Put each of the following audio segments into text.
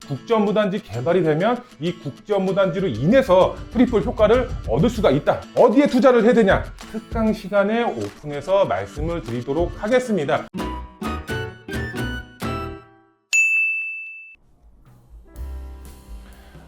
국제업무단지 개발이 되면 이 국제업무단지로 인해서 트리플 효과를 얻을 수가 있다. 어디에 투자를 해야 되냐? 특강 시간에 오픈해서 말씀을 드리도록 하겠습니다.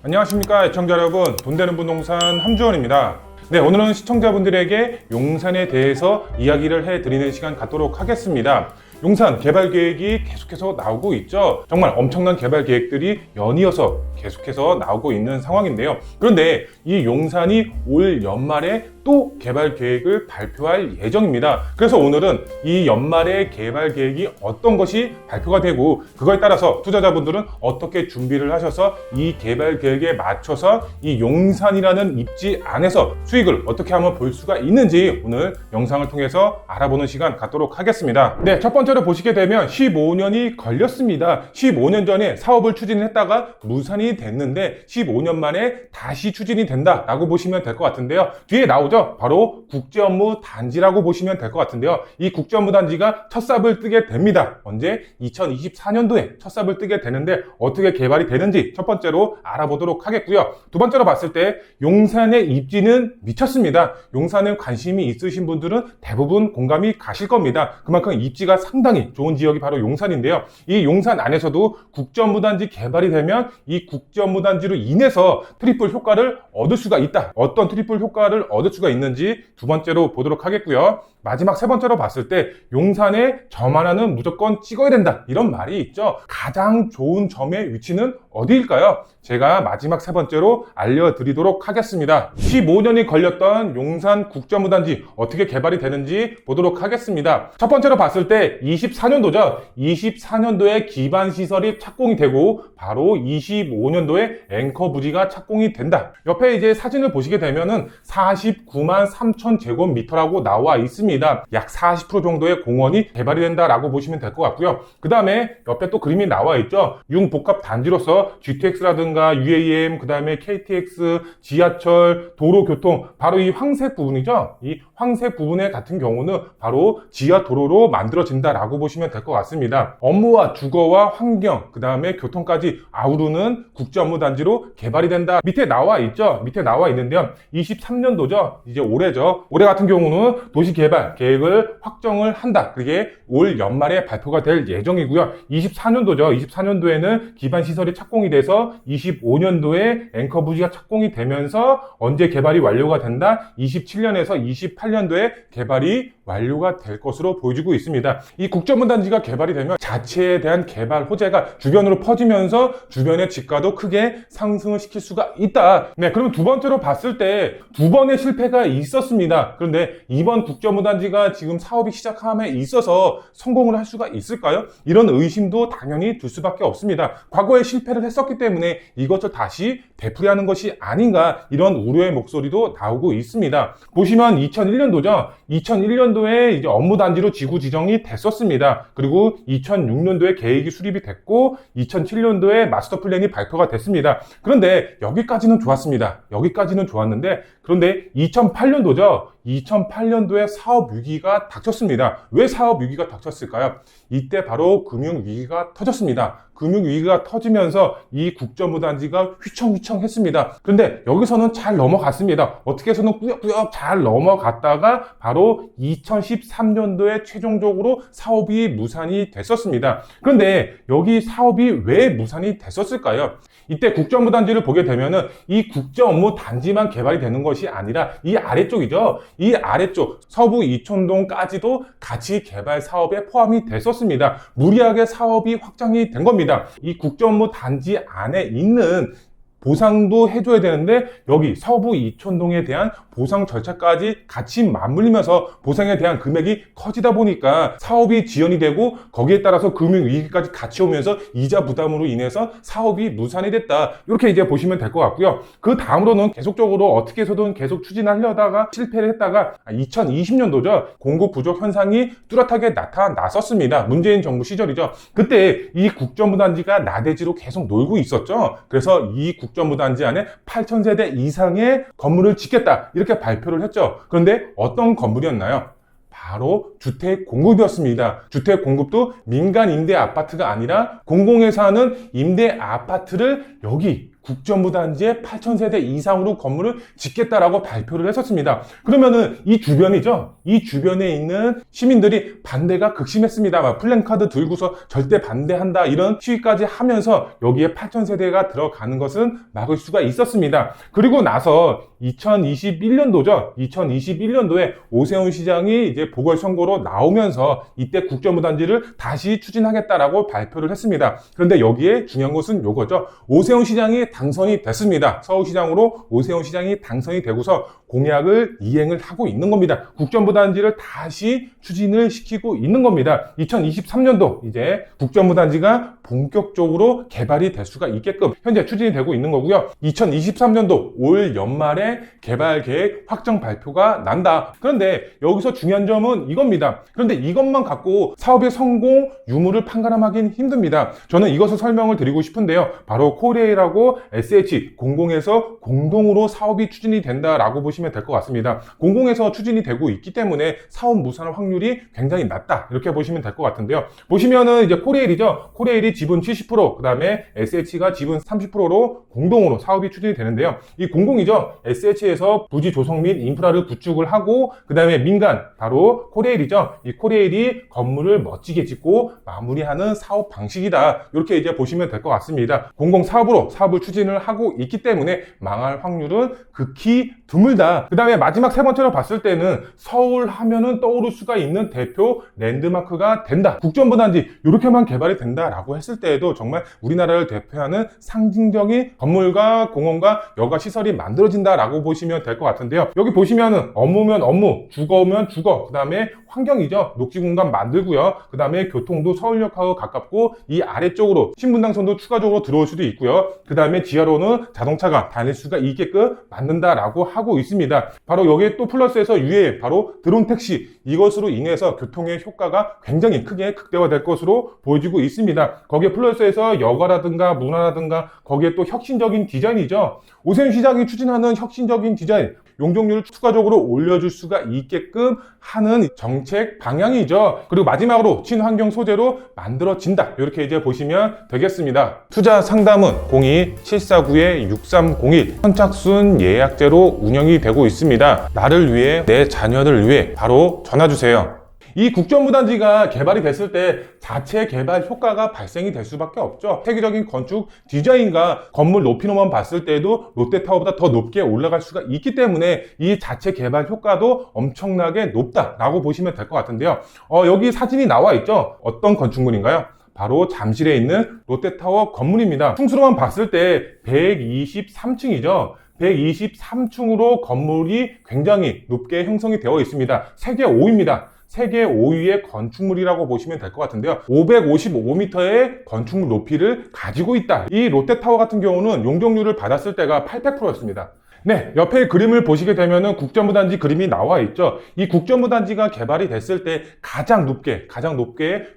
안녕하십니까 애청자 여러분, 돈되는 부동산 함주원입니다. 네, 오늘은 시청자분들에게 용산에 대해서 이야기를 해드리는 시간 갖도록 하겠습니다. 용산 개발 계획이 계속해서 나오고 있죠. 정말 엄청난 개발 계획들이 연이어서 계속해서 나오고 있는 상황인데요. 그런데 이 용산이 올 연말에 또 개발 계획을 발표할 예정입니다. 그래서 오늘은 이 연말에 개발 계획이 어떤 것이 발표가 되고 그거에 따라서 투자자분들은 어떻게 준비를 하셔서 이 개발 계획에 맞춰서 이 용산이라는 입지 안에서 수익을 어떻게 하면 볼 수가 있는지 오늘 영상을 통해서 알아보는 시간 갖도록 하겠습니다. 네, 첫 번째로 보시게 되면 15년이 걸렸습니다. 15년 전에 사업을 추진했다가 무산이 됐는데 15년 만에 다시 추진이 된다라고 보시면 될 것 같은데요. 뒤에 나오죠? 바로 국제업무단지라고 보시면 될 것 같은데요. 이 국제업무단지가 첫 삽을 뜨게 됩니다. 언제? 2024년도에 첫 삽을 뜨게 되는데 어떻게 개발이 되는지 첫 번째로 알아보도록 하겠고요. 두 번째로 봤을 때 용산의 입지는 미쳤습니다. 용산에 관심이 있으신 분들은 대부분 공감이 가실 겁니다. 그만큼 입지가 상당히 좋은 지역이 바로 용산인데요. 이 용산 안에서도 국제업무단지 개발이 되면 이 국제업무단지로 인해서 트리플 효과를 얻을 수가 있다. 어떤 트리플 효과를 얻을 수가 있는지 두 번째로 보도록 하겠고요. 마지막 세 번째로 봤을 때 용산에 점 하나는 무조건 찍어야 된다, 이런 말이 있죠. 가장 좋은 점의 위치는 어디일까요? 제가 마지막 세 번째로 알려드리도록 하겠습니다. 15년이 걸렸던 용산 국제업무단지 어떻게 개발이 되는지 보도록 하겠습니다. 첫 번째로 봤을 때 24년도죠. 24년도에 기반시설이 착공이 되고 바로 25년도에 앵커 부지가 착공이 된다. 옆에 이제 사진을 보시게 되면은 49만 3천 제곱미터라고 나와 있습니다. 약 40% 정도의 공원이 개발이 된다라고 보시면 될 것 같고요. 그 다음에 옆에 또 그림이 나와 있죠. 융복합 단지로서 GTX라든가 UAM, 그 다음에 KTX, 지하철, 도로교통, 바로 이 황색 부분이죠. 이 황색 부분에 같은 경우는 바로 지하도로로 만들어진다라고 보시면 될 것 같습니다. 업무와 주거와 환경, 그 다음에 교통까지 아우르는 국제업무단지로 개발이 된다. 밑에 나와 있죠. 밑에 나와 있는데요. 23년도죠. 이제 올해죠. 올해 같은 경우는 도시개발 계획을 확정을 한다. 그게 올 연말에 발표가 될 예정이고요. 24년도죠. 24년도에는 기반시설이 착공이 돼서 25년도에 앵커 부지가 착공이 되면서 언제 개발이 완료가 된다? 27년에서 28년도에 개발이 완료가 될 것으로 보여지고 있습니다. 이 국제업무단지가 개발이 되면 자체에 대한 개발 호재가 주변으로 퍼지면서 주변의 지가도 크게 상승을 시킬 수가 있다. 네, 그러면 두 번째로 봤을 때 두 번의 실패가 있었습니다. 그런데 이번 국제업무단지가 지금 사업이 시작함에 있어서 성공을 할 수가 있을까요? 이런 의심도 당연히 들 수밖에 없습니다. 과거에 실패를 했었기 때문에 이것을 다시 되풀이하는 것이 아닌가, 이런 우려의 목소리도 나오고 있습니다. 보시면 2001년도죠. 2001년도에 이제 업무단지로 지구 지정이 됐었습니다. 그리고 2006년도에 계획이 수립이 됐고 2007년도에 마스터 플랜이 발표가 됐습니다. 그런데 여기까지는 좋았습니다. 여기까지는 좋았는데, 그런데 2008년도죠. 2008년도에 사업 위기가 닥쳤습니다. 왜 사업 위기가 닥쳤을까요? 이때 바로 금융위기가 터졌습니다. 금융위기가 터지면서 이 국제업무단지가 휘청휘청했습니다. 그런데 여기서는 잘 넘어갔습니다. 어떻게 해서는 꾸역꾸역 잘 넘어갔다가 바로 2013년도에 최종적으로 사업이 무산이 됐었습니다. 그런데 여기 사업이 왜 무산이 됐었을까요? 이때 국제업무단지를 보게 되면은 이 국제업무단지만 개발이 되는 것이 아니라 이 아래쪽이죠. 이 아래쪽 서부 이촌동까지도 같이 개발 사업에 포함이 됐었습니다. 무리하게 사업이 확장이 된 겁니다. 이 국제업무단지 안에 있는 보상도 해줘야 되는데 여기 서부 이촌동에 대한 보상 절차까지 같이 맞물리면서 보상에 대한 금액이 커지다 보니까 사업이 지연이 되고 거기에 따라서 금융위기까지 같이 오면서 이자 부담으로 인해서 사업이 무산이 됐다. 이렇게 이제 보시면 될 것 같고요. 그 다음으로는 계속적으로 어떻게 해서든 계속 추진하려다가 실패를 했다가 2020년도죠. 공급 부족 현상이 뚜렷하게 나타났었습니다. 문재인 정부 시절이죠. 그때 이 국정부단지가 나대지로 계속 놀고 있었죠. 그래서 이 국정부단지 안에 8,000세대 이상의 건물을 짓겠다 이렇게 발표를 했죠. 그런데 어떤 건물이었나요? 바로 주택 공급이었습니다. 주택 공급도 민간 임대 아파트가 아니라 공공에서 하는 임대 아파트를 여기 국정부 단지에 8,000세대 이상으로 건물을 짓겠다라고 발표를 했었습니다. 그러면은 이 주변이죠. 이 주변에 있는 시민들이 반대가 극심했습니다. 막 플랜카드 들고서 절대 반대한다 이런 시위까지 하면서 여기에 8,000세대가 들어가는 것은 막을 수가 있었습니다. 그리고 나서 2021년도죠. 2021년도에 오세훈 시장이 이제 보궐선거로 나오면서 이때 국정부 단지를 다시 추진하겠다라고 발표를 했습니다. 그런데 여기에 중요한 것은 요거죠. 오세훈 시장이 당선이 됐습니다. 서울시장으로 오세훈 시장이 당선이 되고서 공약을 이행을 하고 있는 겁니다. 국정부 단지를 다시 추진을 시키고 있는 겁니다. 2023년도 이제 국정부 단지가 본격적으로 개발이 될 수가 있게끔 현재 추진이 되고 있는 거고요. 2023년도 올 연말에 개발 계획 확정 발표가 난다. 그런데 여기서 중요한 점은 이겁니다. 그런데 이것만 갖고 사업의 성공 유무를 판가름하기는 힘듭니다. 저는 이것을 설명을 드리고 싶은데요. 바로 코레일하고 SH 공공에서 공동으로 사업이 추진이 된다라고 보시면 될 것 같습니다. 공공에서 추진이 되고 있기 때문에 사업 무산 확률이 굉장히 낮다 이렇게 보시면 될 것 같은데요. 보시면은 이제 코레일이죠. 코레일이 지분 70%, 그 다음에 SH가 지분 30%로 공동으로 사업이 추진이 되는데요. 이 공공이죠. SH에서 부지 조성 및 인프라를 구축을 하고 그 다음에 민간 바로 코레일이죠. 이 코레일이 건물을 멋지게 짓고 마무리하는 사업 방식이다. 이렇게 이제 보시면 될 것 같습니다. 공공 사업으로 사업을 추진을 하고 있기 때문에 망할 확률은 극히 드물다. 그 다음에 마지막 세 번째로 봤을 때는 서울 하면은 떠오를 수가 있는 대표 랜드마크가 된다. 국정부 단지 이렇게만 개발이 된다라고 했을 때에도 정말 우리나라를 대표하는 상징적인 건물과 공원과 여가 시설이 만들어진다라고 보시면 될 것 같은데요. 여기 보시면은 업무면 업무, 주거면 주거, 그 다음에 환경이죠. 녹지 공간 만들고요. 그 다음에 교통도 서울역하고 가깝고 이 아래쪽으로 신분당선도 추가적으로 들어올 수도 있고요. 그 다음에 지하로는 자동차가 다닐 수가 있게끔 만든다라고 하고 있습니다. 바로 여기에 또 플러스해서 유예 바로 드론 택시 이것으로 인해서 교통의 효과가 굉장히 크게 극대화될 것으로 보여지고 있습니다. 거기에 플러스해서 여가라든가 문화라든가 거기에 또 혁신적인 디자인이죠. 오세훈 시장이 추진하는 혁신적인 디자인 용적률을 추가적으로 올려줄 수가 있게끔 하는 정책 방향이죠. 그리고 마지막으로 친환경 소재로 만들어진다. 이렇게 이제 보시면 되겠습니다. 투자 상담은 02-749-6301 선착순 예약제로 운영이 되고 있습니다. 나를 위해 내 자녀를 위해 바로 전화주세요. 이 국정부 단지가 개발이 됐을 때 자체 개발 효과가 발생이 될 수밖에 없죠. 세계적인 건축 디자인과 건물 높이로만 봤을 때도 롯데타워보다 더 높게 올라갈 수가 있기 때문에 이 자체 개발 효과도 엄청나게 높다라고 보시면 될 것 같은데요. 여기 사진이 나와 있죠. 어떤 건축물인가요? 바로 잠실에 있는 롯데타워 건물입니다. 층수로만 봤을 때 123층이죠. 123층으로 건물이 굉장히 높게 형성이 되어 있습니다. 세계 5위입니다. 세계 5위의 건축물이라고 보시면 될 것 같은데요. 555m의 건축물 높이를 가지고 있다. 이 롯데타워 같은 경우는 용적률을 받았을 때가 800%였습니다. 네, 옆에 그림을 보시게 되면은 국정부 단지 그림이 나와 있죠. 이 국정부 단지가 개발이 됐을 때 가장 높게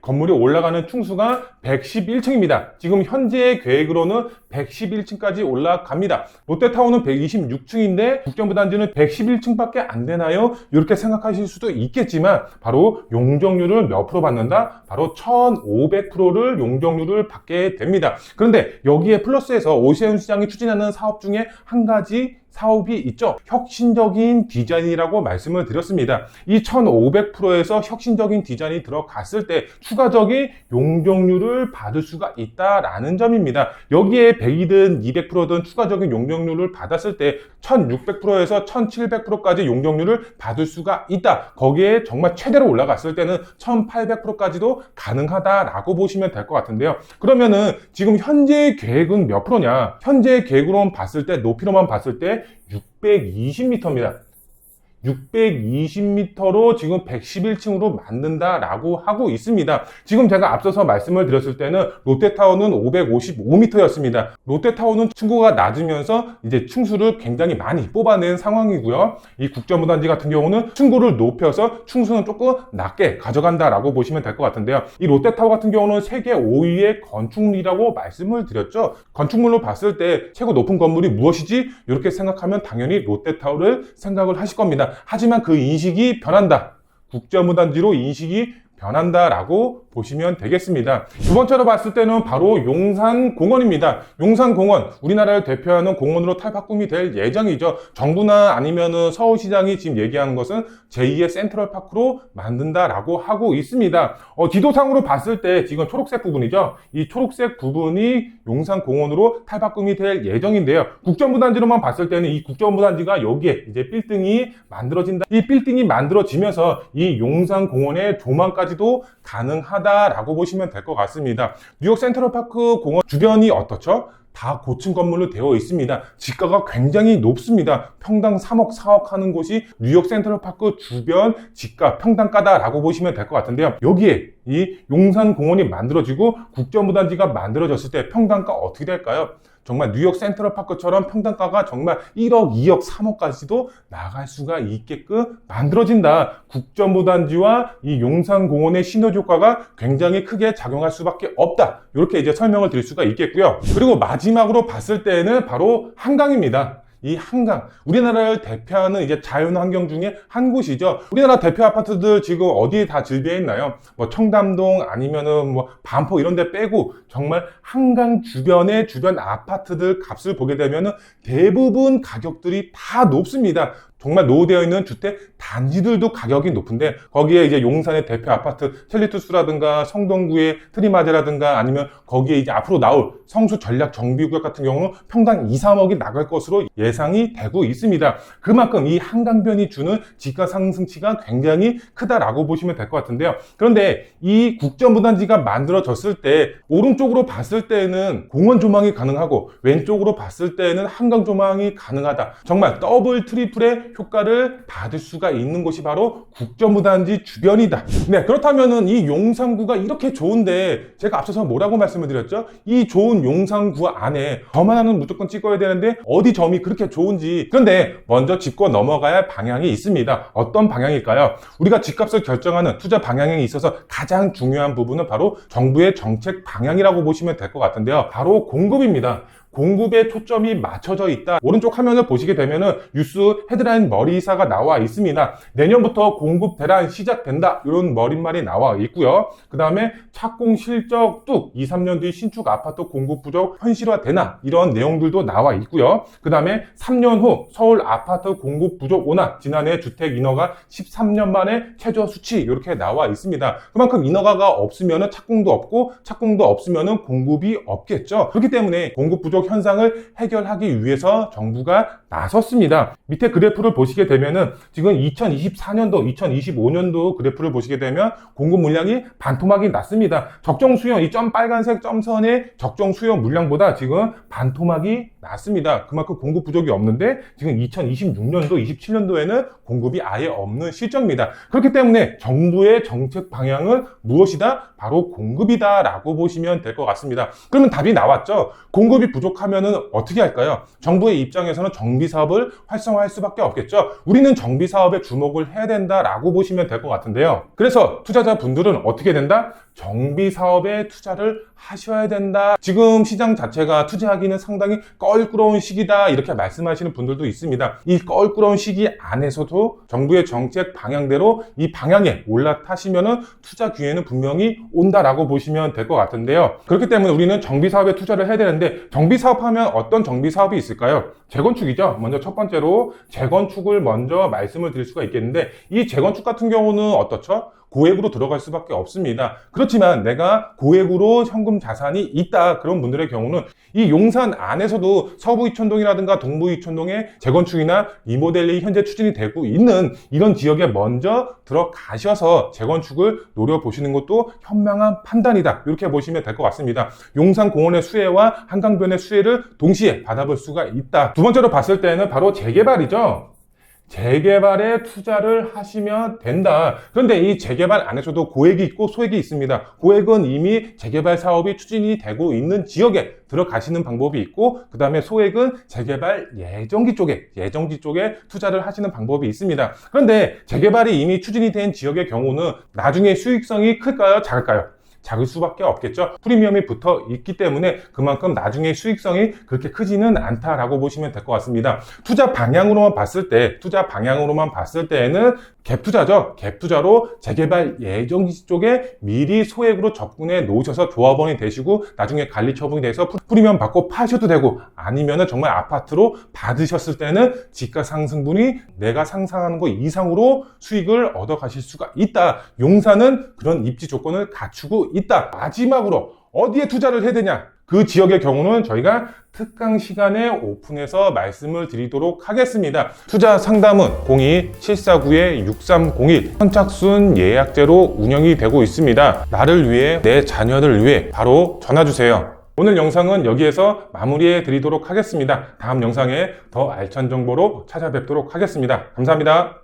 건물이 올라가는 층수가 111층입니다. 지금 현재의 계획으로는 111층까지 올라갑니다. 롯데타워는 126층인데 국정부 단지는 111층밖에 안 되나요? 이렇게 생각하실 수도 있겠지만 바로 용적률을 몇 프로 받는다? 바로 1500%를 용적률을 받게 됩니다. 그런데 여기에 플러스해서 오세훈 시장이 추진하는 사업 중에 한 가지 사업이 있죠. 혁신적인 디자인이라고 말씀을 드렸습니다. 이 1500%에서 혁신적인 디자인이 들어갔을 때 추가적인 용적률을 받을 수가 있다라는 점입니다. 여기에 100이든 200%든 추가적인 용적률을 받았을 때 1600%에서 1700%까지 용적률을 받을 수가 있다. 거기에 정말 최대로 올라갔을 때는 1800%까지도 가능하다라고 보시면 될 것 같은데요. 그러면은 지금 현재 계획은 몇 프로냐? 현재 계획으로만 봤을 때 높이로만 봤을 때 620m입니다. 620m로 지금 111층으로 만든다라고 하고 있습니다. 지금 제가 앞서서 말씀을 드렸을 때는 롯데타워는 555m였습니다. 롯데타워는 층고가 낮으면서 이제 층수를 굉장히 많이 뽑아낸 상황이고요. 이 국정부 단지 같은 경우는 층고를 높여서 층수는 조금 낮게 가져간다라고 보시면 될 것 같은데요. 이 롯데타워 같은 경우는 세계 5위의 건축물이라고 말씀을 드렸죠. 건축물로 봤을 때 최고 높은 건물이 무엇이지? 이렇게 생각하면 당연히 롯데타워를 생각을 하실 겁니다. 하지만 그 인식이 변한다. 국제무단지로 인식이 변한다라고 보시면 되겠습니다. 두 번째로 봤을 때는 바로 용산공원입니다. 용산공원, 우리나라를 대표하는 공원으로 탈바꿈이 될 예정이죠. 정부나 아니면은 서울시장이 지금 얘기하는 것은 제2의 센트럴파크로 만든다라고 하고 있습니다. 지도상으로 봤을 때 지금 초록색 부분이죠. 이 초록색 부분이 용산공원으로 탈바꿈이 될 예정인데요. 국정무단지로만 봤을 때는 이 국정무단지가 여기에 이제 빌딩이 만들어진다. 이 빌딩이 만들어지면서 이 용산공원의 조망까지도 가능하다라고 보시면 될 것 같습니다. 뉴욕 센트럴파크 공원 주변이 어떻죠? 다 고층 건물로 되어 있습니다. 지가가 굉장히 높습니다. 평당 3억, 4억 하는 곳이 뉴욕 센트럴파크 주변 지가 평당가다라고 보시면 될 것 같은데요. 여기에 이 용산공원이 만들어지고 국정무단지가 만들어졌을 때 평당가 어떻게 될까요? 정말 뉴욕 센트럴파크처럼 평당가가 정말 1억, 2억, 3억까지도 나갈 수가 있게끔 만들어진다. 국정무단지와 이 용산공원의 시너지 효과가 굉장히 크게 작용할 수밖에 없다. 이렇게 이제 설명을 드릴 수가 있겠고요. 그리고 마지막으로 봤을 때는 바로 한강입니다. 이 한강, 우리나라를 대표하는 이제 자연환경 중에 한 곳이죠. 우리나라 대표 아파트들 지금 어디에 다 즐비해 있나요? 뭐 청담동 아니면은 뭐 반포 이런 데 빼고 정말 한강 주변의 주변 아파트들 값을 보게 되면은 대부분 가격들이 다 높습니다. 정말 노후되어 있는 주택 단지들도 가격이 높은데 거기에 이제 용산의 대표 아파트 첼리투스라든가 성동구의 트리마제라든가 아니면 거기에 이제 앞으로 나올 성수 전략 정비구역 같은 경우는 평당 2, 3억이 나갈 것으로 예상이 되고 있습니다. 그만큼 이 한강변이 주는 지가 상승치가 굉장히 크다라고 보시면 될 것 같은데요. 그런데 이 국정무단지가 만들어졌을 때 오른쪽으로 봤을 때는 공원 조망이 가능하고 왼쪽으로 봤을 때는 한강 조망이 가능하다. 정말 더블 트리플의 효과를 받을 수가 있는 곳이 바로 국정무단지 주변이다. 네, 그렇다면은 이 용산구가 이렇게 좋은데 제가 앞서서 뭐라고 말씀을 드렸죠? 이 좋은 용산구 안에 점 하나는 무조건 찍어야 되는데 어디 점이 그렇게 좋은지. 그런데 먼저 짚고 넘어가야 할 방향이 있습니다. 어떤 방향일까요? 우리가 집값을 결정하는 투자 방향에 있어서 가장 중요한 부분은 바로 정부의 정책 방향이라고 보시면 될 것 같은데요. 바로 공급입니다. 공급에 초점이 맞춰져 있다. 오른쪽 화면을 보시게 되면은 뉴스 헤드라인 머리사가 나와 있습니다. 내년부터 공급 대란 시작된다. 이런 머릿말이 나와 있고요. 그 다음에 착공 실적 뚝 2, 3년 뒤 신축 아파트 공급 부족 현실화되나 이런 내용들도 나와 있고요. 그 다음에 3년 후 서울 아파트 공급 부족 오나 지난해 주택 인허가 13년 만에 최저 수치 이렇게 나와 있습니다. 그만큼 인허가가 없으면은 착공도 없고 착공도 없으면은 공급이 없겠죠. 그렇기 때문에 공급 부족 현상을 해결하기 위해서 정부가 나섰습니다. 밑에 그래프를 보시게 되면은 지금 2024년도, 2025년도 그래프를 보시게 되면 공급 물량이 반토막이 났습니다. 적정 수용, 이 점 빨간색 점선의 적정 수용 물량보다 지금 반토막이 났습니다. 그만큼 공급 부족이 없는데 지금 2026년도, 27년도에는 공급이 아예 없는 실정입니다. 그렇기 때문에 정부의 정책 방향은 무엇이다? 바로 공급이다 라고 보시면 될 것 같습니다. 그러면 답이 나왔죠? 공급이 부족하면은 어떻게 할까요? 정부의 입장에서는 정비 사업을 활성화할 수밖에 없겠죠. 우리는 정비 사업에 주목을 해야 된다라고 보시면 될 것 같은데요. 그래서 투자자분들은 어떻게 된다? 정비 사업에 투자를 하셔야 된다. 지금 시장 자체가 투자하기는 상당히 껄끄러운 시기다 이렇게 말씀하시는 분들도 있습니다. 이 껄끄러운 시기 안에서도 정부의 정책 방향대로 이 방향에 올라타시면은 투자 기회는 분명히 온다라고 보시면 될 것 같은데요. 그렇기 때문에 우리는 정비 사업에 투자를 해야 되는데 정비 사업하면 어떤 정비 사업이 있을까요? 재건축이죠. 먼저 첫 번째로 재건축을 먼저 말씀을 드릴 수가 있겠는데 이 재건축 같은 경우는 어떻죠? 고액으로 들어갈 수밖에 없습니다. 그렇지만 내가 고액으로 현금 자산이 있다 그런 분들의 경우는 이 용산 안에서도 서부 이촌동이라든가 동부 이촌동의 재건축이나 리모델링이 현재 추진이 되고 있는 이런 지역에 먼저 들어가셔서 재건축을 노려보시는 것도 현명한 판단이다 이렇게 보시면 될 것 같습니다. 용산공원의 수혜와 한강변의 수혜를 동시에 받아볼 수가 있다. 두 번째로 봤을 때는 바로 재개발이죠. 재개발에 투자를 하시면 된다. 그런데 이 재개발 안에서도 고액이 있고 소액이 있습니다. 고액은 이미 재개발 사업이 추진이 되고 있는 지역에 들어가시는 방법이 있고 그 다음에 소액은 재개발 예정지 쪽에 투자를 하시는 방법이 있습니다. 그런데 재개발이 이미 추진이 된 지역의 경우는 나중에 수익성이 클까요? 작을까요? 작을 수밖에 없겠죠. 프리미엄이 붙어 있기 때문에 그만큼 나중에 수익성이 그렇게 크지는 않다라고 보시면 될 것 같습니다. 투자 방향으로만 봤을 때에는 갭 투자죠. 갭 투자로 재개발 예정 쪽에 미리 소액으로 접근해 놓으셔서 조합원이 되시고 나중에 관리 처분이 돼서 프리미엄 받고 파셔도 되고, 아니면은 정말 아파트로 받으셨을 때는 집가 상승분이 내가 상상하는 것 이상으로 수익을 얻어 가실 수가 있다. 용산은 그런 입지 조건을 갖추고 있다. 마지막으로 어디에 투자를 해야 되냐? 그 지역의 경우는 저희가 특강 시간에 오픈해서 말씀을 드리도록 하겠습니다. 투자 상담은 02-749-6301 선착순 예약제로 운영이 되고 있습니다. 나를 위해, 내 자녀를 위해 바로 전화주세요. 오늘 영상은 여기에서 마무리해 드리도록 하겠습니다. 다음 영상에 더 알찬 정보로 찾아뵙도록 하겠습니다. 감사합니다.